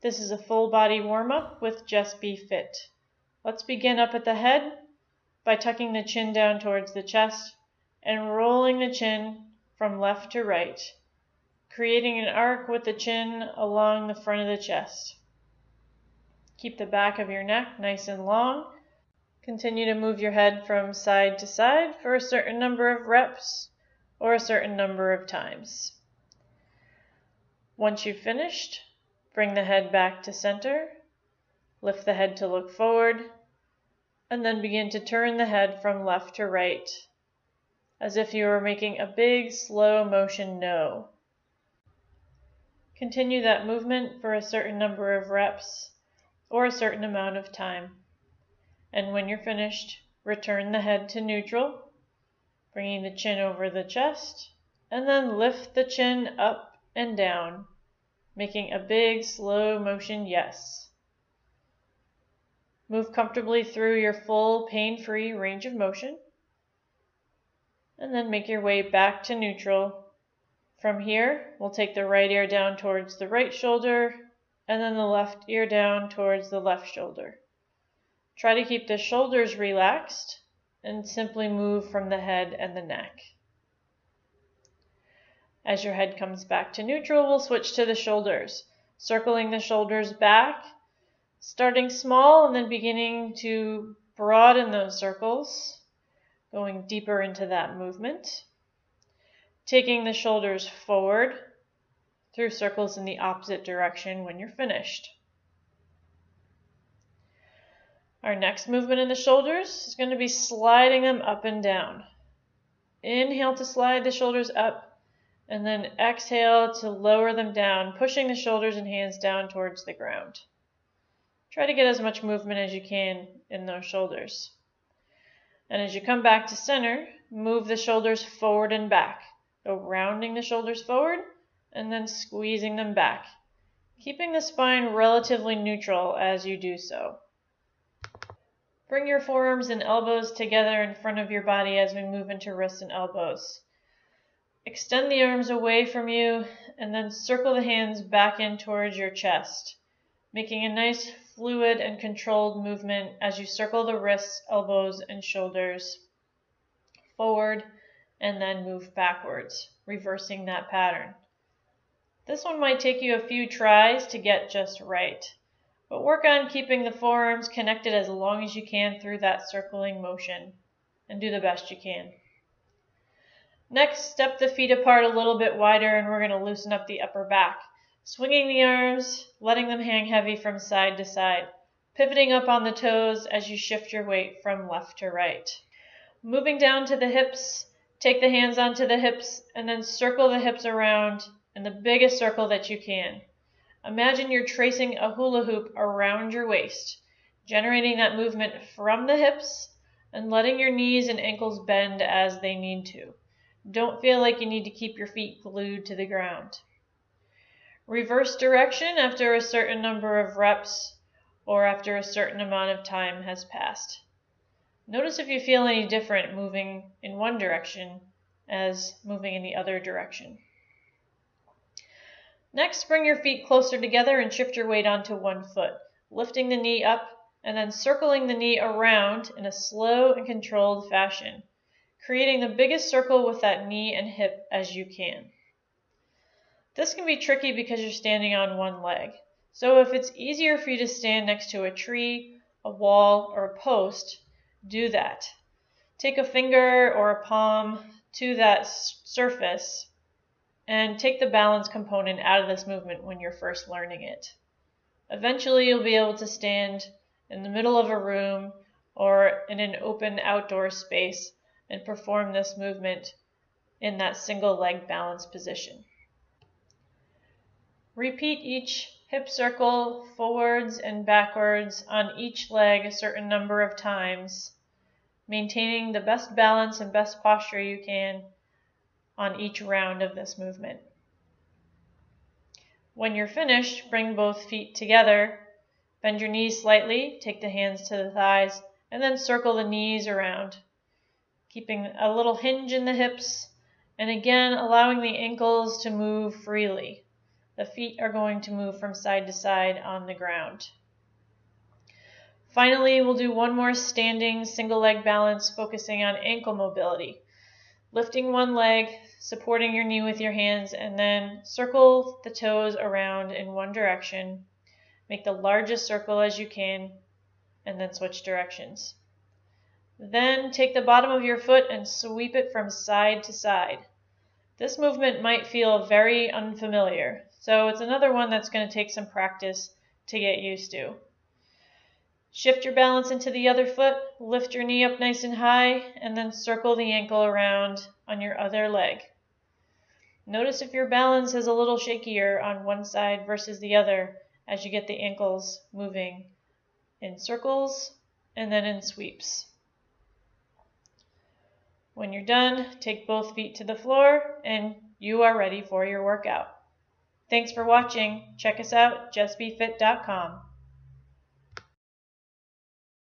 This is a full body warm-up with Just Be Fit. Let's begin up at the head by tucking the chin down towards the chest and rolling the chin from left to right, creating an arc with the chin along the front of the chest. Keep the back of your neck nice and long. Continue to move your head from side to side for a certain number of reps or a certain number of times. Once you've finished, bring the head back to center, lift the head to look forward, and then begin to turn the head from left to right, as if you were making a big slow motion no. Continue that movement for a certain number of reps or a certain amount of time. And when you're finished, return the head to neutral, bringing the chin over the chest, and then lift the chin up and down, making a big slow motion yes. Move comfortably through your full pain-free range of motion, and then make your way back to neutral. From here, we'll take the right ear down towards the right shoulder, and then the left ear down towards the left shoulder. Try to keep the shoulders relaxed and simply move from the head and the neck. As your head comes back to neutral, we'll switch to the shoulders, circling the shoulders back, starting small and then beginning to broaden those circles, going deeper into that movement. Taking the shoulders forward through circles in the opposite direction when you're finished. Our next movement in the shoulders is going to be sliding them up and down. Inhale to slide the shoulders up, and then exhale to lower them down, pushing the shoulders and hands down towards the ground. Try to get as much movement as you can in those shoulders. And as you come back to center, move the shoulders forward and back. So rounding the shoulders forward and then squeezing them back, keeping the spine relatively neutral as you do so. Bring your forearms and elbows together in front of your body as we move into wrists and elbows. Extend the arms away from you and then circle the hands back in towards your chest, making a nice fluid and controlled movement as you circle the wrists, elbows, and shoulders forward and then move backwards, reversing that pattern. This one might take you a few tries to get just right, but work on keeping the forearms connected as long as you can through that circling motion and do the best you can. Next, step the feet apart a little bit wider and we're going to loosen up the upper back. Swinging the arms, letting them hang heavy from side to side, pivoting up on the toes as you shift your weight from left to right. Moving down to the hips, take the hands onto the hips and then circle the hips around in the biggest circle that you can. Imagine you're tracing a hula hoop around your waist, generating that movement from the hips and letting your knees and ankles bend as they need to. Don't feel like you need to keep your feet glued to the ground. Reverse direction after a certain number of reps or after a certain amount of time has passed. Notice if you feel any different moving in one direction as moving in the other direction. Next, bring your feet closer together and shift your weight onto one foot, lifting the knee up and then circling the knee around in a slow and controlled fashion, creating the biggest circle with that knee and hip as you can. This can be tricky because you're standing on one leg. So if it's easier for you to stand next to a tree, a wall, or a post, do that. Take a finger or a palm to that surface and take the balance component out of this movement when you're first learning it. Eventually you'll be able to stand in the middle of a room or in an open outdoor space and perform this movement in that single leg balance position. Repeat each hip circle forwards and backwards on each leg a certain number of times, maintaining the best balance and best posture you can on each round of this movement. When you're finished, bring both feet together, bend your knees slightly, take the hands to the thighs, and then circle the knees around, keeping a little hinge in the hips, and again allowing the ankles to move freely. The feet are going to move from side to side on the ground. Finally, we'll do one more standing single leg balance, focusing on ankle mobility. Lifting one leg, supporting your knee with your hands, and then circle the toes around in one direction. Make the largest circle as you can, and then switch directions. Then take the bottom of your foot and sweep it from side to side. This movement might feel very unfamiliar, so it's another one that's going to take some practice to get used to. Shift your balance into the other foot, lift your knee up nice and high, and then circle the ankle around on your other leg. Notice if your balance is a little shakier on one side versus the other as you get the ankles moving in circles and then in sweeps. When you're done, take both feet to the floor and you are ready for your workout. Thanks for watching. Check us out, justbefit.com.